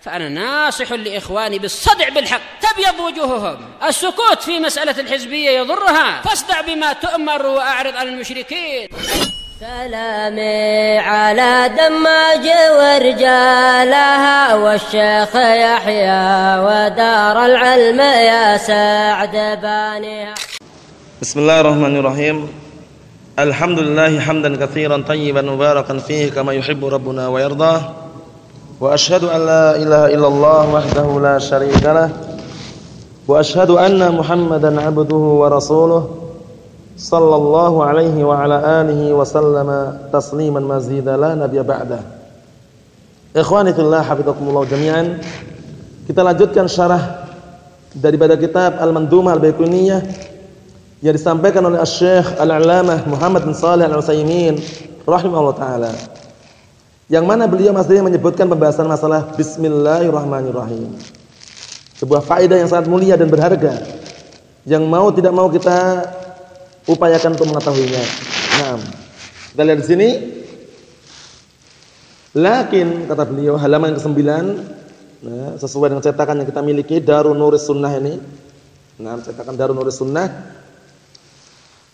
فأنا ناصح لإخواني بالصدع بالحق تبيض وجوههم. السكوت في مسألة الحزبية يضرها، فاصدع بما تؤمر وأعرض عن المشركين. سلامي على دماج ورجالها والشيخ يحيى ودار العلم يا سعد بانيها. بسم الله الرحمن الرحيم. الحمد لله حمدا كثيرا طيبا مباركا فيه كما يحب ربنا ويرضاه. وأشهد أن لا إله إلا الله وحده لا شريك له وأشهد أن محمدا عبده ورسوله صلى الله عليه وعلى آله وسلم تسليما مزيدا لا نبي بعده. Ikhwani fillah hafizakumullah jami'an. Kita lanjutkan syarah daripada kitab Al-Mandhumah Al-Baiquniyah yang disampaikan oleh Asy-Syaikh Al-'Allamah Muhammad bin Shalih Al-Utsaimin rahimahullah taala. Yang mana beliau masih menyebutkan pembahasan masalah bismillahirrahmanirrahim. Sebuah faedah yang sangat mulia dan berharga yang mau tidak mau kita upayakan untuk mengetahuinya. Nah, kita lihat di sini. Lakin kata beliau halaman ke-9, nah, sesuai dengan cetakan yang kita miliki Darun Nuris Sunnah ini. Nah, cetakan Darun Nuris Sunnah.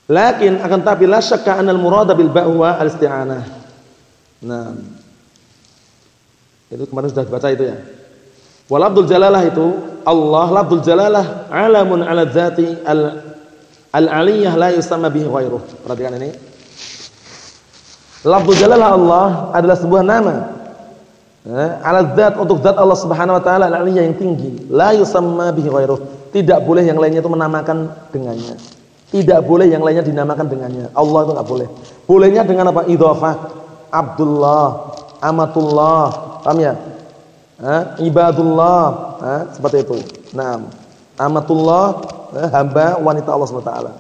Lakin akan tapi la syakka anal murada bil ba'wa al-isti'anah. Nah, itu kemarin sudah dibaca itu ya. Wal lafdzul jalalah itu Allah, lafdzul jalalah alamun ala dzati al-aliyah la yusamma bihi ghairuh. Perhatikan ini. Lafdzul jalalah Allah adalah sebuah nama. Ala dzat, untuk zat Allah Subhanahu wa taala al-aliyah yang tinggi, la yusamma bihi ghairuh. Tidak boleh yang lainnya itu menamakan dengannya. Tidak boleh yang lainnya dinamakan dengannya. Allah itu enggak boleh. Bolehnya dengan apa? Idhofah. Abdullah, amatullah, paham ya? Ibadullah, seperti itu. Nah, amatullah, hamba wanita Allah Subhanahu wa taala.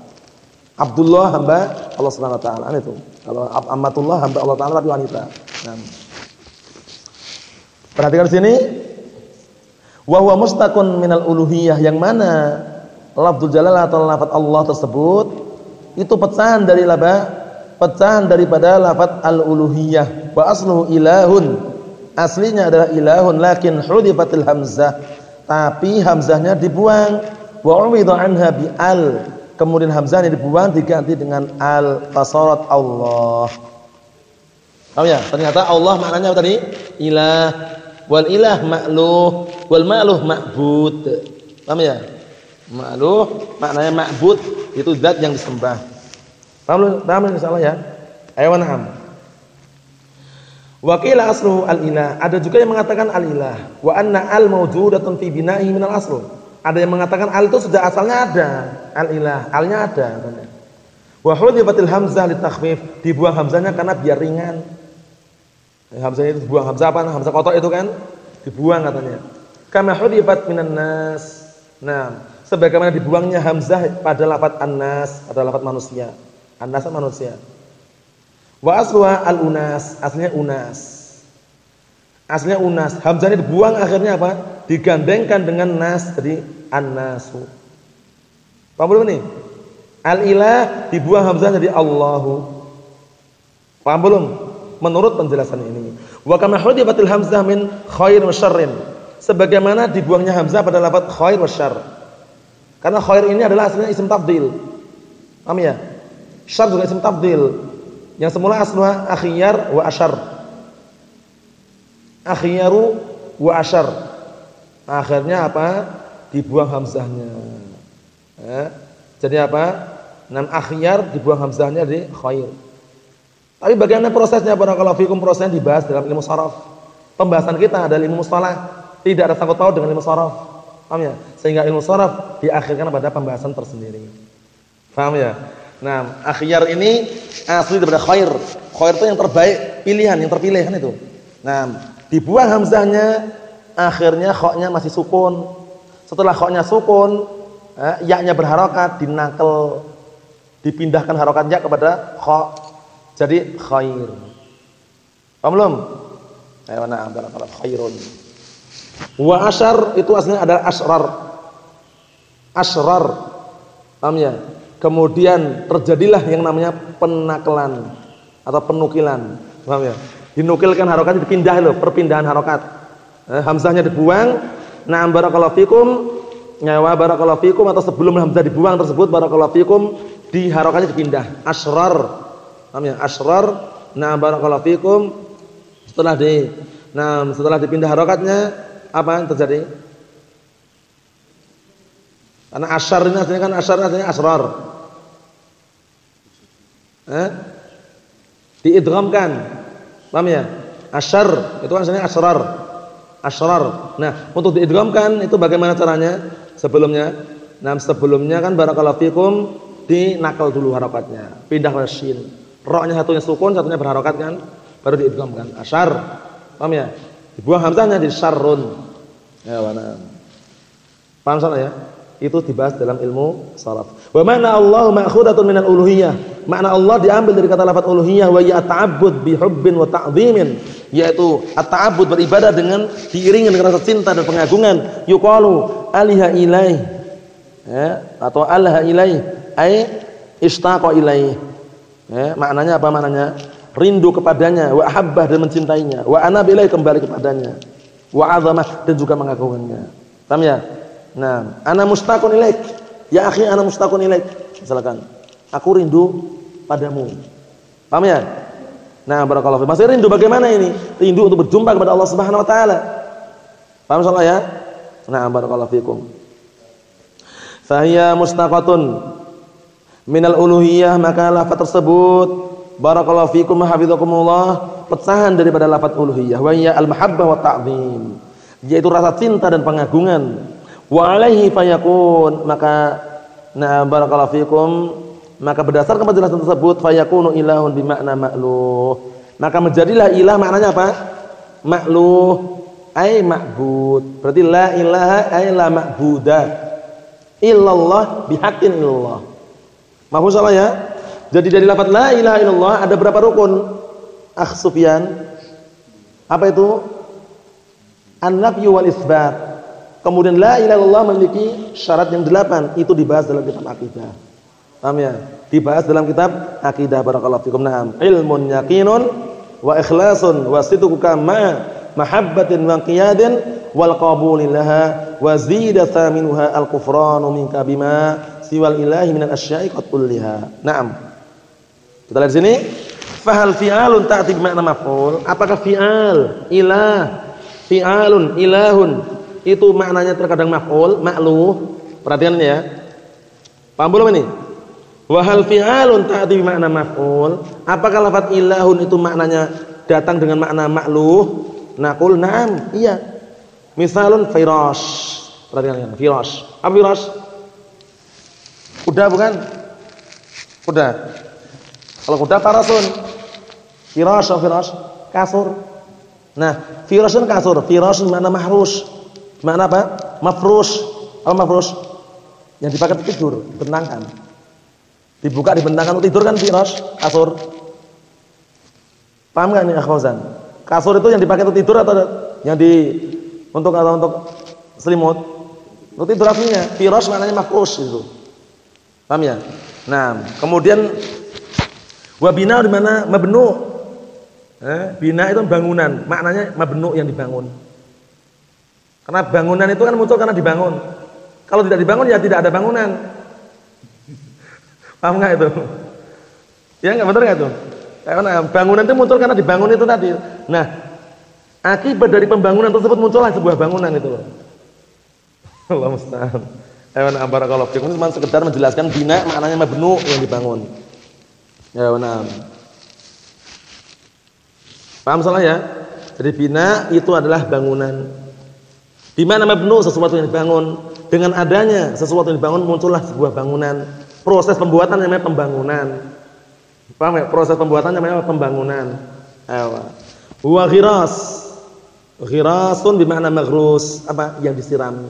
Abdullah, hamba Allah Subhanahu wa taala. Itu. Kalau amatullah, hamba Allah taala tapi wanita. Nah. Perhatikan di sini. Wa huwa mustaqun minal uluhiyah, yang mana lafdzul jalalah atau lafaz Allah tersebut itu pecahan dari pecahan daripada lafaz al-uluhiyah. Wa asluhu ilahun, aslinya adalah ilahun, lakin hudifatil hamzah, tapi hamzahnya dibuang. Wa umidha anha bi al, kemudian hamzahnya dibuang diganti dengan al, fasarat Allah. Paham ya? Ternyata Allah maknanya apa tadi? Ilah. Wal ilah ma'luh, wal ma'luh ma'bud. Paham ya? Ma'luh maknanya ma'bud, itu zat yang disembah. Paham insyaallah ya? Ayo na'am. Wa qila asluhu al-ilah. Ada juga yang mengatakan al-ilah. Wa anna al mawjudatun fi bina'ihi min al-asl. Ada yang mengatakan al itu sudah asalnya ada. Al-ilah, alnya ada katanya. Wa hudifatil hamzah litakhfif. Dibuang hamzahnya karena biar ringan. Hamzahnya itu dibuang, hamzah apa? Hamzah kotor itu kan dibuang katanya. Kama hudifat minan nas. Nah, sebagaimana dibuangnya hamzah pada lafaz an-nas, pada lafaz manusia. An-nas manusia. Wa asluha al-unas, aslinya unas. Aslinya unas. Hamzahnya dibuang, akhirnya apa? Digandengkan dengan nas, jadi an-nasu. Paham belum nih? Al-ilah dibuang hamzah jadi Allahu. Paham belum? Menurut penjelasan ini. Wa kama hudifatil hamzah min khair wa syarrin. Sebagaimana dibuangnya hamzah pada lafaz khair wa syarr. Karena khair ini adalah aslinya isim tafdhil. Paham ya? Syarr juga isim tafdhil. Yang semula asluha akhyar wa asyar. Akhyaru wa asyar. Akhirnya apa? Dibuang hamzahnya. Jadi apa? Nam akhyar dibuang hamzahnya di khair. Tapi bagaimana prosesnya? Barakallahu fikum, prosesnya dibahas dalam ilmu sharaf. Pembahasan kita adalah ilmu mustalah, tidak ada sangkut paut dengan ilmu sharaf. Paham ya? Sehingga ilmu sharaf diakhirkan pada pembahasan tersendiri. Paham ya? Nah, akhyar ini asli daripada khair. Khair itu yang terbaik, pilihan, yang terpilih kan itu. Nah, dibuang hamzahnya, akhirnya kha-nya masih sukun. Setelah kha-nya sukun, ya-nya berharokat, dinakel, dipindahkan harokatnya kepada kha. Jadi khair. Paham belum? Ayo na'am, barakallahu khairun. Wa asyar itu aslinya adalah asrar. Asrar. Paham ya? Kemudian terjadilah yang namanya penakelan atau penukilan. Paham ya? Dinukilkan harokat, dipindah loh, perpindahan harokat. hamzahnya dibuang. Na'am barakallahu fikum. Nyawa barakallahu fikum, atau sebelum hamzah dibuang tersebut barakallahu fikum, di harokatnya dipindah. Asrar. Paham ya? Asrar. Na'am barakallahu fikum. Setelah dipindah harokatnya, apa yang terjadi? Karena asyar ini artinya kan asrar. Diidghamkan. Paham ya? Asyar itu kan artinya asrar. Asrar. Nah, untuk diidghamkan itu bagaimana caranya? Sebelumnya kan barakallahu fikum dinakal dulu harokatnya. Pindah ke shin. Ra-nya satunya sukun, satunya berharokat kan, baru diidghamkan. Asyar. Paham ya? Dibuang hamzahnya di syarrun. Ya, mana? Paham salah ya? Itu dibahas dalam ilmu sharaf. Wa mana Allah ma'khudatun minal uluhiyah. Makna Allah diambil dari kata lafaz uluhiyah, wa ya ta'abbud bi hubbin wa ta'dhimin, yaitu at-ta'abbud beribadah dengan diiringi dengan rasa cinta dan pengagungan. Yuqalu aliha ilaih, ya, atau alaha ilaih ai ishtaqa ilaih. Ya, maknanya apa maknanya? Rindu kepadanya, wa ahabbah dan mencintainya, wa anab ilaih kembali kepadanya, wa azamah dan juga mengagungkannya. Paham ya? Nah, ana mustaqun ilaik. Ya akhi, ana mustaqun ilaik. Misalkan, aku rindu padamu. Paham ya? Nah, barakallahu fiik. Masih rindu bagaimana ini? Rindu untuk berjumpa kepada Allah Subhanahu wa taala. Paham insyaallah ya? Nah, barakallahu fiikum. Fahiya mustaqatun minal uluhiyah, maka lafaz tersebut barakallahu fiikum hafizakumullah pecahan daripada lafaz uluhiyah, wa hiya al-mahabbah wa ta'zim, yaitu rasa cinta dan pengagungan. Wa alaihi fayakun, maka na barakallahu fikum, maka berdasarkan penjelasan tersebut fayakunu ilahun bimakna ma'luh, maka menjadilah ilah maknanya apa? Ma'luh ay ma'bud. Berarti la ilaha ay la ma'budah illallah bihaqqin illallah. Mahfuz salah ya? Jadi dari lafaz la ilaha illallah ada berapa rukun? Akh Sufyan. Apa itu? An-nafyu wal isbat. Kemudian la ilaha illallah memiliki syarat yang 8, itu dibahas dalam kitab akidah. Paham ya? Dibahas dalam kitab akidah barakallahu fikum. Naam, ilmun yaqinun wa ikhlasun wa sidqu kama mahabbatin wa qiyadin wal qabul laha wa zida thaminuha al kufranu minka bima siwal ilahi minal asya'i qad kulliha. Naam. Kita lihat sini. Fahal fi'alun ta'ti bi makna maf'ul? Apakah fi'al, ilah, fi'alun, ilahun itu maknanya terkadang maf'ul, ma'luh? Perhatian ini ya. Paham belum ini? Wa hal fi'alun ta'ti bi makna maf'ul? Apakah lafaz ilahun itu maknanya datang dengan makna ma'luh? Naqul na'am, iya. Misalun firash. Perhatian ini, firash. Apa firash? Kuda bukan? Kuda. Kalau kuda farasun. Firash atau firash? Kasur. Nah, firashun kasur, firash makna mahrus. Makna apa? Mafrush. Apa mafrush? Yang dipakai tidur, dibentangkan. Dibuka, dibentangkan untuk tidur kan firash, kasur. Paham enggak nih akhwazan? Kasur itu yang dipakai untuk tidur atau yang untuk selimut? Untuk tidur aslinya. Firash maknanya mafrush itu. Paham ya? Nah, kemudian wabina di mana mabnu? Bina itu bangunan, maknanya mabnu yang dibangun. Karena bangunan itu kan muncul karena dibangun. Kalau tidak dibangun ya tidak ada bangunan. Paham nggak itu? Ya nggak, benar nggak itu? Karena bangunan itu muncul karena dibangun itu tadi. Nah, akibat dari pembangunan tersebut muncullah sebuah bangunan itu. Allah musta'an. Barakallahu fikum. Cuma sekedar menjelaskan bina maknanya mabnu yang dibangun. Ya benar. Paham salah ya? Jadi bina itu adalah bangunan. Di mana mabnu sesuatu yang dibangun, dengan adanya sesuatu yang dibangun muncullah sebuah bangunan. Proses pembuatan namanya pembangunan. Paham ya? Proses pembuatan namanya pembangunan. Wa ghiras. Ghirasun bermakna maghrus, apa? Yang disirami.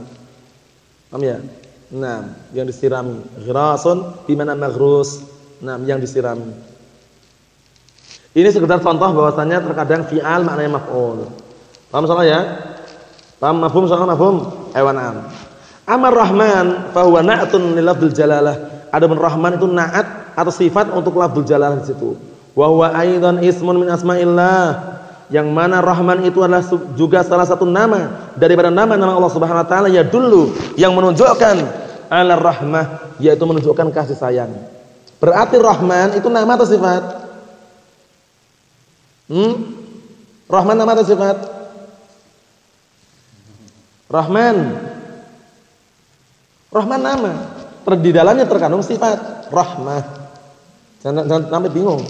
Paham ya? Nah, yang disirami. Ghirasun bermakna maghrus. Nah, yang disirami. Ini sekedar contoh bahwasanya terkadang fi'al maknanya maf'ul. Paham salah ya? Paham mafhum salah mafhum? Ewanam. Amar Rahman fa huwa na'tun li lafdzil jalalah. Adapun Rahman itu na'at atau sifat untuk lafdzul jalalah di situ. Wa huwa aidan ismun min asma'illah. yang mana Rahman itu adalah juga salah satu nama daripada nama-nama Allah Subhanahu wa taala, ya dulu yang menunjukkan ala rahmah, yaitu menunjukkan kasih sayang. Berarti Rahman itu nama atau sifat? Rahman nama atau sifat? Rahman nama. Di dalamnya terkandung sifat rahmah. Jangan sampai bingung.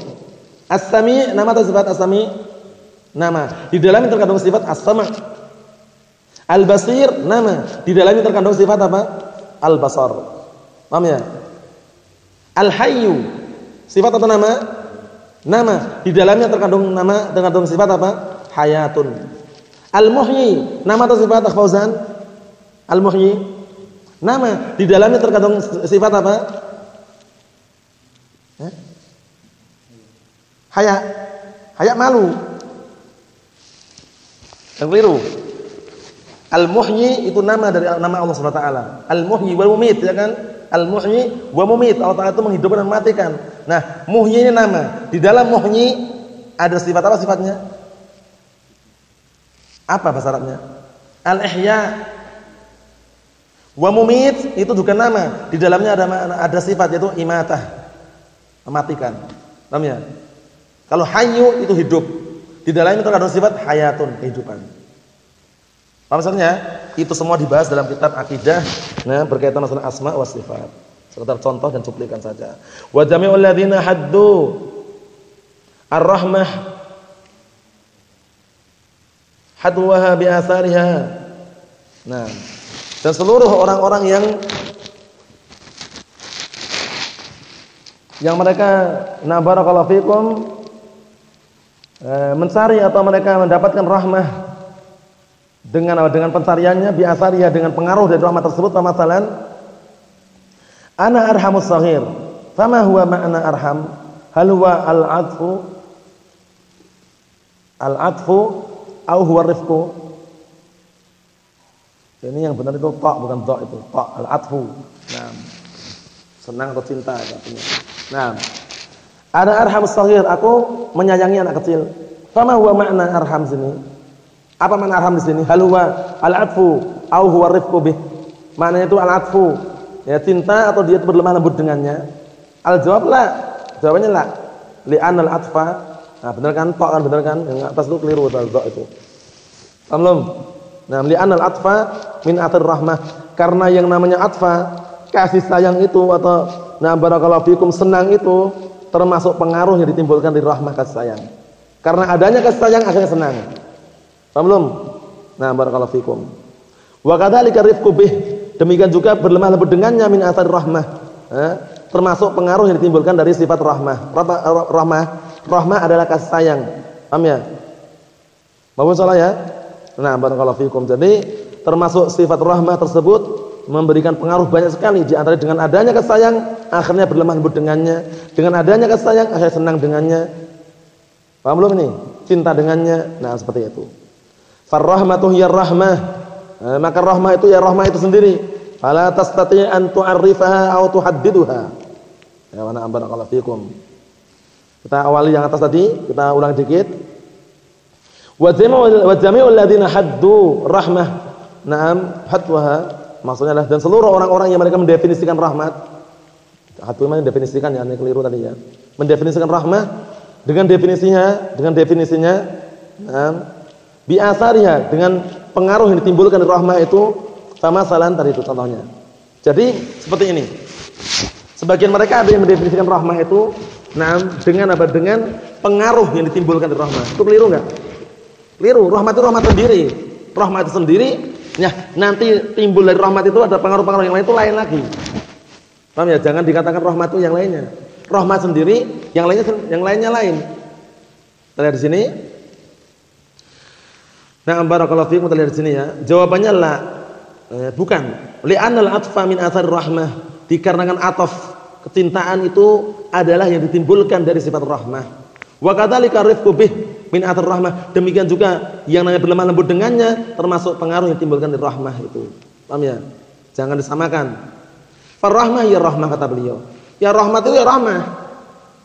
As-Sami nama atau sifat? As-Sami nama. Di dalamnya terkandung sifat as-Sama'. Al-Basir nama. Di dalamnya terkandung sifat apa? Al-Basar. Paham ya? Al-Hayyu sifat atau nama? Nama. Di dalamnya terkandung sifat apa? Hayatun. Al-Muhyi nama atau sifat? Fauzan? Al-Muhyi nama. Di dalamnya terkandung sifat apa? Haya malu. Yang keliru. Al-Muhyi itu nama dari nama Allah Subhanahu wa taala. Al-Muhyi wal Mumit, ya kan? Al-Muhyi wa Mumit. Allah Taala itu menghidupkan dan mematikan. Nah, Muhyi ini nama. Di dalam Muhyi ada sifat apa sifatnya? Apa bahasa Arabnya? Al-Ihya. Wa Mumit itu juga nama. Di dalamnya ada sifat yaitu imatah. Mematikan. Paham ya? Kalau Hayyu itu hidup. Di dalamnya itu ada sifat hayatun, kehidupan. Paham maksudnya? Itu semua dibahas dalam kitab akidah, nah berkaitan masalah asma wa sifat. Sekedar contoh dan cuplikan saja. Wa jami'ul ladzina haddu ar-rahmah hadwaha bi athariha. Nah, dan seluruh orang-orang yang mereka na barakallahu fikum mencari atau mereka mendapatkan rahmah dengan pencariannya biasanya dengan pengaruh dari rahmat tersebut. Pemasalan ana arhamus saghir, fama huwa ma'na arham? Hal huwa al-'atfu au huwa rifqu? Ini yang benar itu ta, bukan dha, itu ta, al-'atfu. Nah, senang atau cinta artinya. Nah, ana arhamus saghir, aku menyayangi anak kecil. Fama huwa ma'na arham sini? Apa makna arham di sini? Hal huwa al-'atfu au huwa rifqu bih? Maknanya itu al-'atfu, ya cinta atau dia berlemah lembut dengannya. Al-jawab la. Jawabannya la. Li'anal 'atfa. Nah, benar kan? Ta kan benar kan? Yang atas itu keliru dha itu. Paham belum? Nah, li'anal 'atfa min athir rahmah. Karena yang namanya 'atfa, kasih sayang itu atau na barakallahu fikum senang itu termasuk pengaruh yang ditimbulkan dari rahmah kasih sayang. Karena adanya kasih sayang akhirnya senang. Paham belum? Nah, barakallahu fikum. Wa kadzalika rifqu bih, demikian juga berlemah lembut dengannya min athar rahmah. Termasuk pengaruh yang ditimbulkan dari sifat rahmah. Rahmah adalah kasih sayang. Paham ya? Paham salah ya? Nah, barakallahu fikum. Jadi, termasuk sifat rahmah tersebut memberikan pengaruh banyak sekali, di antara dengan adanya kasih sayang akhirnya berlemah lembut dengannya, dengan adanya kasih sayang akhirnya senang dengannya. Paham belum ini? Cinta dengannya. Nah, seperti itu. Farrahmatu hiya rahmah. Maka rahmah itu ya rahmah itu sendiri. Fala tastati' an tu'arrifaha aw tuhaddiduha. Ya wa na'am barakallahu fikum. Kita awali yang atas tadi, kita ulang dikit. Wa jami'ul ladzina haddu rahmah. Na'am hadwaha. Maksudnya adalah dan seluruh orang-orang yang mereka mendefinisikan rahmat. Haddu mana definisikan ya, ini keliru tadi ya. Mendefinisikan rahmah dengan definisinya, na'am biasariha, dengan pengaruh yang ditimbulkan dari rahmah itu, sama salan tadi itu contohnya. Jadi seperti ini. Sebagian mereka ada yang mendefinisikan rahmah itu dengan apa? Dengan pengaruh yang ditimbulkan dari rahmah. Itu keliru enggak? Keliru. Rahmat itu rahmat sendiri. Rahmat itu sendiri, ya nanti timbul dari rahmat itu ada pengaruh-pengaruh yang lain, itu lain lagi. Paham ya? Jangan dikatakan rahmat itu yang lainnya. Rahmat sendiri, yang lainnya lain. Kita lihat di sini. Nah, barakallahu fiikum, kita lihat di sini ya. Jawabannya la. Bukan. Li'anal 'atfa min athar rahmah. Dikarenakan ataf, kecintaan itu adalah yang ditimbulkan dari sifat rahmah. Wa kadzalika rifqu bih min athar rahmah. Demikian juga yang namanya berlemah lembut dengannya termasuk pengaruh yang ditimbulkan dari rahmah itu. Paham ya? Jangan disamakan. Farrahmah ya rahmah, kata beliau. Ya rahmat itu ya rahmah.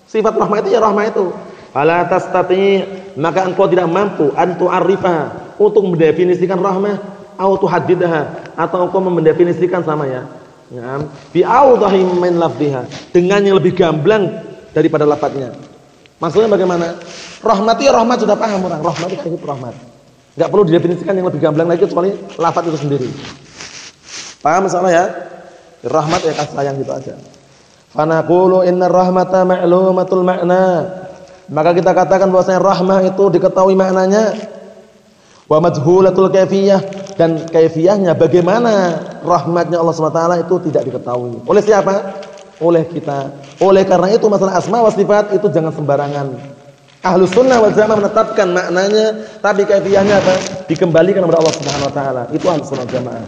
Sifat rahmah itu ya rahmah itu. Fala tastati, maka engkau tidak mampu an tu'arrifa, untuk mendefinisikan rahmah, au tuhaddidaha, atau engkau mendefinisikan sama ya. Bi awdahi min lafdhiha, dengan yang lebih gamblang daripada lafadznya. Maksudnya bagaimana? Rahmat ya rahmat sudah paham orang. Rahmat itu kayak rahmat. Enggak perlu didefinisikan yang lebih gamblang lagi kecuali lafadz itu sendiri. Paham masalah ya? Rahmat ya kasih sayang gitu aja. Fa naqulu innar rahmata ma'lumatul ma'na. Maka kita katakan bahwasanya rahmah itu diketahui maknanya, wa majhulatul kaifiyah, dan kaifiyahnya bagaimana rahmatnya Allah SWT itu tidak diketahui. Oleh siapa? Oleh kita. Oleh karena itu masalah asma wa sifat itu jangan sembarangan. Ahlus sunnah wal jamaah menetapkan maknanya, tapi kaifiyahnya apa? Dikembalikan kepada Allah Subhanahu wa taala. Itu ahlus sunnah jamaah.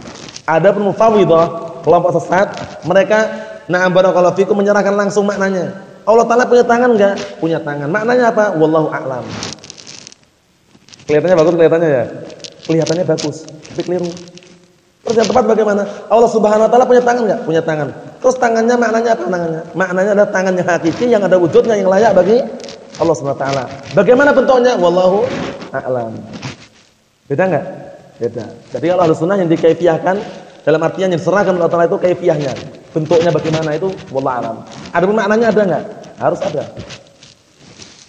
Adapun mufawwidhah, kelompok sesat, mereka na'am barakallahu fikum menyerahkan langsung maknanya. Allah Ta'ala punya tangan enggak? Punya tangan. Maknanya apa? Wallahu a'lam. Kelihatannya bagus, kelihatannya ya? Kelihatannya bagus, tapi keliru. Terus yang tepat bagaimana? Allah Subhanahu wa taala punya tangan enggak? Punya tangan. Terus tangannya maknanya apa tangannya? Maknanya adalah tangan yang hakiki, yang ada wujudnya, yang layak bagi Allah Subhanahu wa taala. Bagaimana bentuknya? Wallahu a'lam. Beda enggak? Beda. Jadi kalau Ahlus Sunnah yang dikaifiyahkan dalam artian yang diserahkan Allah Ta'ala itu kaifiyahnya. Bentuknya bagaimana itu wallahu a'lam. Ada maknanya ada enggak? Harus ada.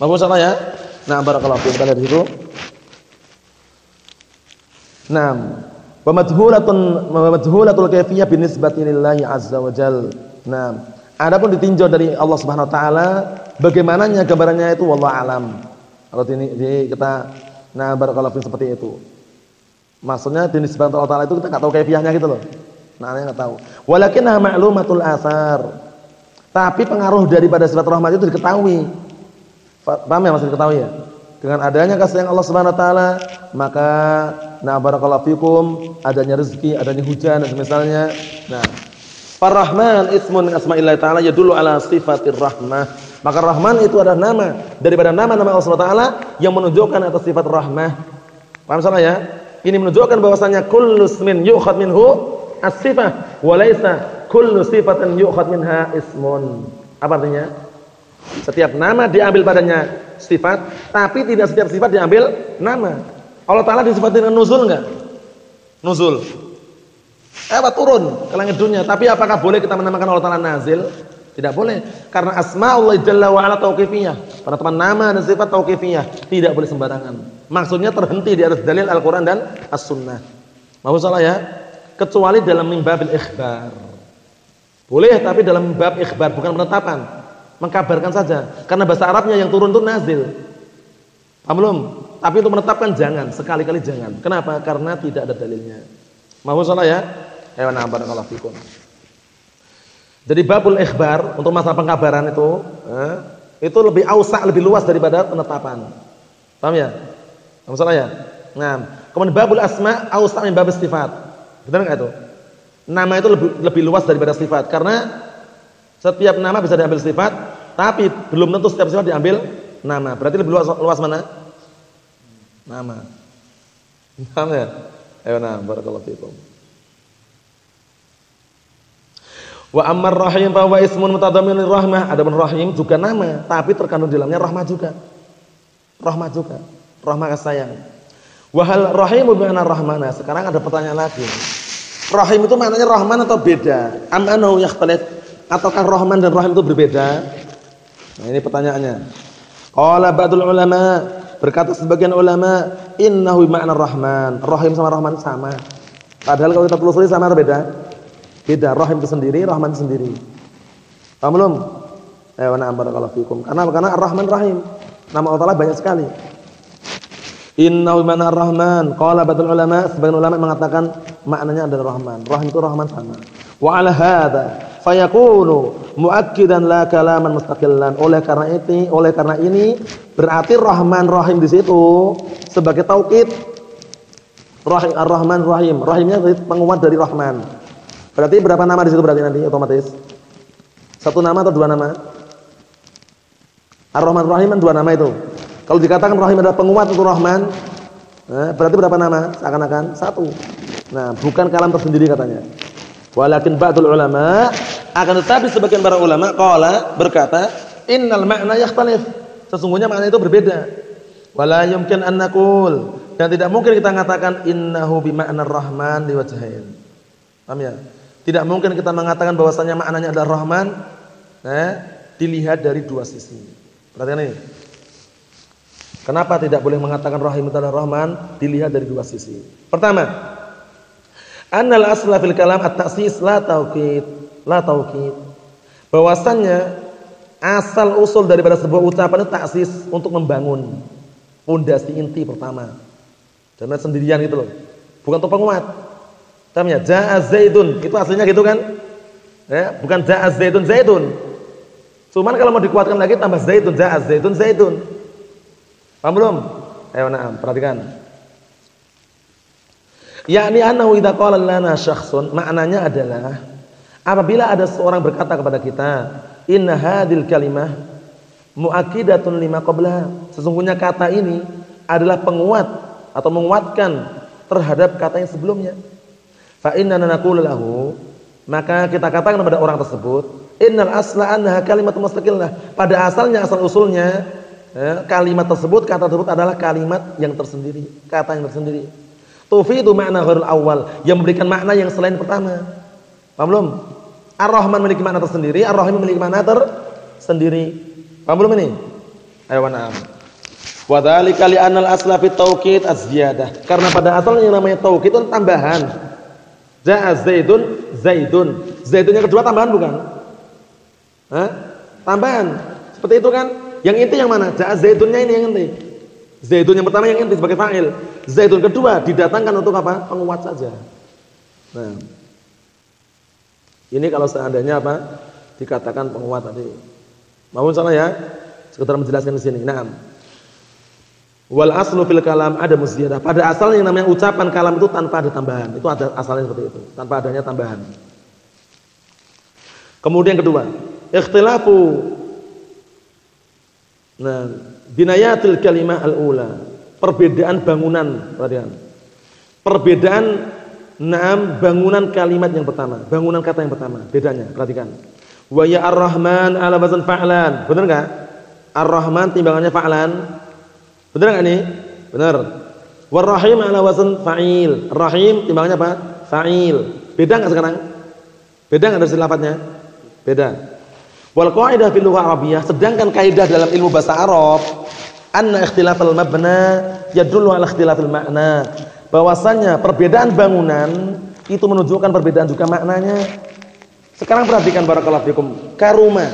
Mahfuz salah ya? Nah, barakallahu fiik. Kita lihat di situ. Naam. Wa madhulatul kaifiyah binisbati lillahi azza wa jal. Naam. Adapun ditinjau dari Allah Subhanahu wa taala bagaimananya gambarannya itu wallahu a'lam. Kalau ini kita barakallahu fiik seperti itu. Maksudnya dinisbati Allah taala itu kita enggak tahu kaifiyahnya gitu loh. Nah, enggak tahu. Walakinnaha ma'lumatul athar. Tapi pengaruh daripada sifat rahmat itu diketahui. Paham ya, masih diketahui ya? Dengan adanya kasih sayang Allah Subhanahu wa taala, maka barakallahu fikum, adanya rezeki, adanya hujan dan semisalnya. Nah, Ar-Rahman ismun min asma'illah ta'ala yadullu ala sifatir rahmah. Maka Rahman itu adalah nama daripada nama-nama Allah Subhanahu wa taala yang menunjukkan atas sifat rahmah. Paham salah ya? Ini menunjukkan bahwasanya kullu ismin yu'khad minhu as-sifah wa laisa kullu sifatin yu'khad minha ismun. Apa artinya? Setiap nama diambil padanya sifat, tapi tidak setiap sifat diambil nama. Allah Ta'ala disifati dengan nuzul enggak? Nuzul. Turun ke langit dunia. Tapi apakah boleh kita menamakan Allah Ta'ala nazil? Tidak boleh. Karena asma'ullah jalla wa ala tauqifiyah. Penetapan nama dan sifat tauqifiyah. Tidak boleh sembarangan. Maksudnya terhenti di atas dalil Al-Quran dan As-Sunnah. Maksud salah ya? Kecuali dalam mimbabil ikhbar. Boleh, tapi dalam bab ikhbar, bukan penetapan. Mengkabarkan saja. Karena bahasa Arabnya yang turun itu nazil. Paham belum? Tapi untuk menetapkan jangan, sekali-kali jangan. Kenapa? Karena tidak ada dalilnya. Mau salah ya? Ayo barakallahu fikum. Jadi babul ikhbar untuk masalah pengkabaran itu lebih ausa, lebih luas daripada penetapan. Paham ya? Mau salah ya? Nah, kemudian babul asma ausa min babis sifat. Benar enggak itu? Nama itu lebih luas daripada sifat, karena setiap nama bisa diambil sifat, tapi belum tentu setiap sifat diambil nama. Berarti lebih luas mana? Nama. Paham ya? Ayo barakallahu fikum. Wa ammar rahim fa huwa ismun mutadamminur rahmah. Adapun rahim juga nama, tapi terkandung di dalamnya rahmah juga. Rahmah juga. Rahmah kasih sayang. Wa hal rahimu bi anna rahmana. Sekarang ada pertanyaan lagi. Rahim itu maknanya rahman atau beda? Am annahu yakhtalif? Ataukah rahman dan rahim itu berbeda? Nah, ini pertanyaannya. Qala ba'dul ulama, berkata sebagian ulama, innahu ma'na rahman. Rahim sama rahman sama. Padahal kalau kita telusuri sama atau beda? Beda. Rahim itu sendiri, rahman itu sendiri. Paham belum? Ayo barakallahu fikum. Karena ar-rahman rahim. Nama Allah Ta'ala banyak sekali. Innahu ma'na ar-rahman. Qala ba'dul ulama, sebagian ulama mengatakan maknanya adalah rahman. Rahim itu rahman sama. Wa 'ala hadza fayakunu muakkidan la kalaman mustaqillan. Oleh karena ini berarti rahman rahim di situ sebagai taukid. Rahim ar-rahman rahim. Rahimnya penguat dari rahman. Berarti berapa nama di situ berarti nanti otomatis? Satu nama atau dua nama? Ar-Rahman rahim kan dua nama itu. Kalau dikatakan rahim adalah penguat untuk rahman, berarti berapa nama? Seakan-akan satu. Nah, bukan kalam tersendiri katanya. Walakin ba'dul ulama, akan tetapi sebagian para ulama qala berkata, innal ma'na yakhtalif. Sesungguhnya makna itu berbeda. Wala yumkin an naqul, dan tidak mungkin kita mengatakan innahu bi ma'na ar-rahman liwajhain. Paham ya? Tidak mungkin kita mengatakan bahwasanya maknanya adalah Rahman dilihat dari dua sisi. Perhatikan ini. Kenapa tidak boleh mengatakan Rahim itu adalah Rahman dilihat dari dua sisi? Pertama, annal asla fil kalam at-ta'sis la tauqid, bahwasannya asal usul daripada sebuah ucapan itu taksis, untuk membangun pondasi inti pertama. Dan sendirian gitu loh. Bukan untuk penguat. Paham ya? Ja'a Zaidun, itu aslinya gitu kan? Ya, bukan ja'a Zaidun Zaidun. Cuman kalau mau dikuatkan lagi tambah Zaidun, ja'a Zaidun Zaidun. Paham belum? Ayo na'am, perhatikan. Yakni annahu idza qala lana syakhsun, maknanya adalah apabila ada seorang berkata kepada kita, inna hadhil kalimah muakkidatun lima qablaha, sesungguhnya kata ini adalah penguat atau menguatkan terhadap kata yang sebelumnya. Fa inna naqulu lahu, maka kita katakan kepada orang tersebut, innal asla annaha kalimatun mustaqillah, pada asalnya asal usulnya kalimat tersebut, kata tersebut adalah kalimat yang tersendiri, kata yang tersendiri. Tufidu makna ghairul awal, yang memberikan makna yang selain pertama. Paham belum? Ar-Rahman memiliki makna tersendiri, Ar-Rahim memiliki makna tersendiri. Paham belum ini? Ayo na'am. Wa dzalika li anal asla fit tauqid az-ziyadah, karena pada asalnya yang namanya tauqid itu tambahan. Ja'a Zaidun Zaidun, Zaidun yang kedua tambahan bukan? Tambahan. Seperti itu kan? Yang inti yang mana? Ja'a Zaidunnya ini yang inti. Zaidun yang pertama yang inti sebagai fa'il. Zaidun kedua didatangkan untuk apa? Penguat saja. Nah, ini kalau seandainya apa? Dikatakan penguat tadi. Mohon salah ya. Sekedar menjelaskan di sini. Naam. Wal aslu fil kalam ada muzziyadah. Pada asalnya yang namanya ucapan kalam itu tanpa ada tambahan. Itu ada asalnya seperti itu, tanpa adanya tambahan. Kemudian kedua, ikhtilafu binayatil kalimah al-ula, perbedaan bangunan, perhatikan. Perbedaan bangunan kalimat yang pertama, bangunan kata yang pertama, bedanya, perhatikan. Wa ya ar-Rahman ala wazn fa'lan. Benar enggak? Ar-Rahman timbangannya fa'lan. Benar enggak nih? Benar. War Rahim ala wazn fa'il. Rahim timbangannya apa? Fa'il. Beda enggak sekarang? Beda enggak dari lafadznya? Beda. Wal qaidah fil lughah arabiyyah, sedangkan kaidah dalam ilmu bahasa Arab, anna ikhtilafal mabna yadullu ala ikhtilafil makna, bahwasanya perbedaan bangunan itu menunjukkan perbedaan juga maknanya. Sekarang perhatikan barakallahu fikum, karuma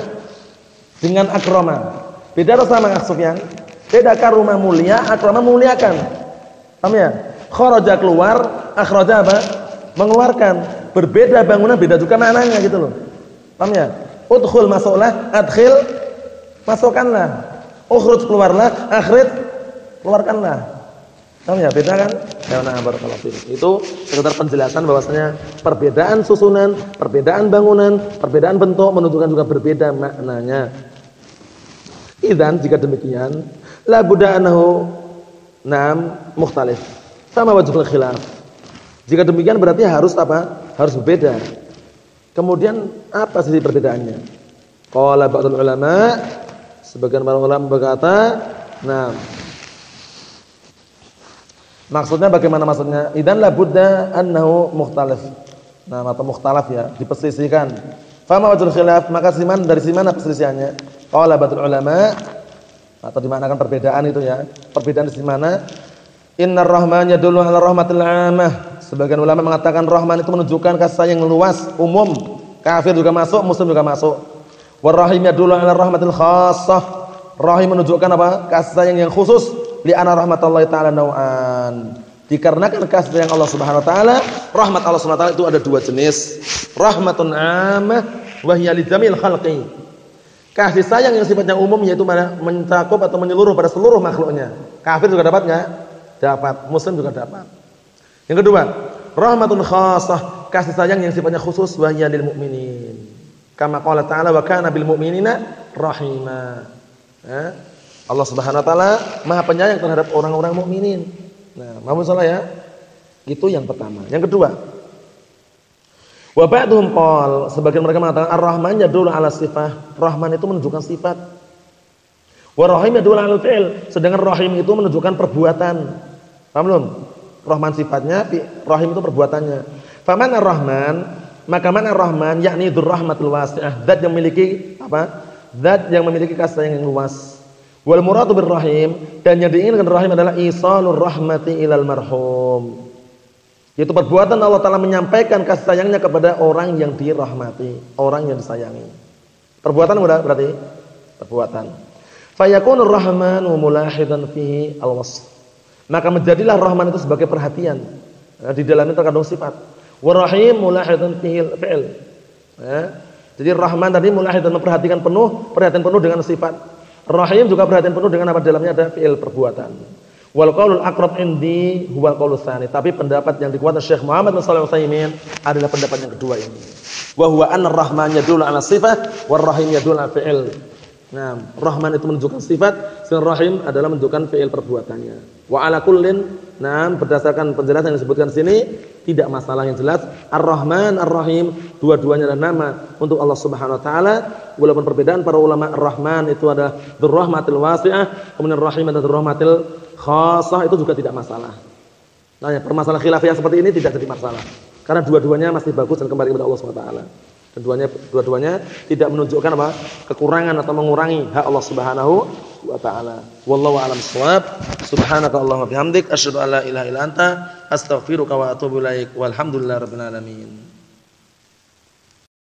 dengan akrama. Beda atau sama Sufyan? Beda. Karuma mulia, akrama muliakan. Paham ya? Kharaja keluar, akhraja apa? Mengeluarkan. Berbeda bangunan, beda juga maknanya gitu loh. Paham ya? Udkhul masuklah, adkhil masukkanlah. Ukhruj keluarlah, akhrij keluarkanlah. Paham ya? Beda kan? Ya, nah, barakallahu fiik. Itu sekedar penjelasan bahwasanya perbedaan susunan, perbedaan bangunan, perbedaan bentuk menunjukkan juga berbeda maknanya. Idzan jika demikian, la budda annahu mukhtalif. Sama wajhul khilaf. Jika demikian berarti harus apa? Harus berbeda. Kemudian apa sisi perbedaannya? Qala ba'dul ulama, sebagian para ulama berkata, maksudnya bagaimana maksudnya? Idzan la budda annahu mukhtalif. Atau mukhtalaf ya, diperselisihkan. Fama wajhul khilaf, maka dari mana perselisihannya? Qala ba'dul ulama, atau dimanakan perbedaan itu ya? Perbedaan di mana? Innar rahman yadullu 'ala rahmatil 'ammah. Sebagian ulama mengatakan Rahman itu menunjukkan kasih sayang yang luas, umum. Kafir juga masuk, muslim juga masuk. War Rahim yadullu 'ala rahmatil khassah. Rahim menunjukkan apa? Kasih sayang yang khusus. Li anna rahmatallahi ta'ala naw'an. Dikarenakan kasih sayang Allah Subhanahu wa taala, rahmat Allah Subhanahu wa taala itu ada dua jenis. Rahmatun 'ammah wa hiya li jamil khalqi. Kasih sayang yang sifatnya umum yaitu mencakup atau menyeluruh pada seluruh makhluknya. Kafir juga dapat enggak? Dapat. Muslim juga dapat. Yang kedua, rahmatun khassah, kasih sayang yang sifatnya khusus, wa hiya lil mu'minin. Kama qala ta'ala wa kana bil mu'minina rahima. Allah Subhanahu wa taala Maha Penyayang terhadap orang-orang mukminin. Nah, mohon salah ya. Itu yang pertama. Yang kedua, wa ba'dhum qala, sebagian mereka mengatakan Ar-Rahman yadullu 'ala sifah. Rahman itu menunjukkan sifat. Wa rahim yadullu 'alal fi'il, sedangkan rahim itu menunjukkan perbuatan. Paham belum? Rahman sifatnya, rahim itu perbuatannya. Faman ar-Rahman, maka man ar-Rahman yakni dzurrahmatul wasi'ah, zat yang memiliki apa? Zat yang memiliki kasih sayang yang luas. Wal muradu birrahim, dan yang diinginkan rahim adalah isalur rahmati ilal marhum. Yaitu perbuatan Allah Ta'ala menyampaikan kasih sayangnya kepada orang yang dirahmati, orang yang disayangi. Perbuatan berarti perbuatan. Fayakunur rahmanu mulahidan fihi al-wasf. Maka menjadilah rahman itu sebagai perhatian. Di dalamnya terkandung sifat. Warahim mulahidan fihi al-fi'l. Jadi rahman tadi mulahidan memperhatikan penuh, perhatian penuh dengan sifat. Rahim juga perhatian penuh dengan apa dalamnya ada fi'il perbuatan. Wal qaulul aqrab indi huwal qaulus tsani. Tapi pendapat yang dikuatkan Syekh Muhammad bin Shalih Al-Utsaimin adalah pendapat yang kedua ini. Wa huwa anna ar-rahman yadullu 'ala sifat war rahim yadullu 'ala fi'il. Nah, rahman itu menunjukkan sifat, sedangkan rahim adalah menunjukkan fi'il perbuatannya. Wa 'ala kullin, nah berdasarkan penjelasan yang disebutkan sini tidak masalah yang jelas. Ar-Rahman, Ar-Rahim, dua-duanya adalah nama untuk Allah Subhanahu wa taala. Walaupun perbedaan para ulama, Ar-Rahman itu adalah dzurrahmatil wasi'ah, kemudian Ar-Rahim adalah dzurrahmatil khassah, itu juga tidak masalah. Nah, ya, permasalahan khilafiyah seperti ini tidak jadi masalah. Karena dua-duanya masih bagus dan kembali kepada Allah Subhanahu wa taala. Dan dua-duanya tidak menunjukkan apa? Kekurangan atau mengurangi hak Allah Subhanahu wa taala. Wallahu a'lam bissawab. Subhanakallahumma wa bihamdik asyhadu an la ilaha illa anta astaghfiruka wa atubu ilaik. Walhamdulillahirabbil alamin.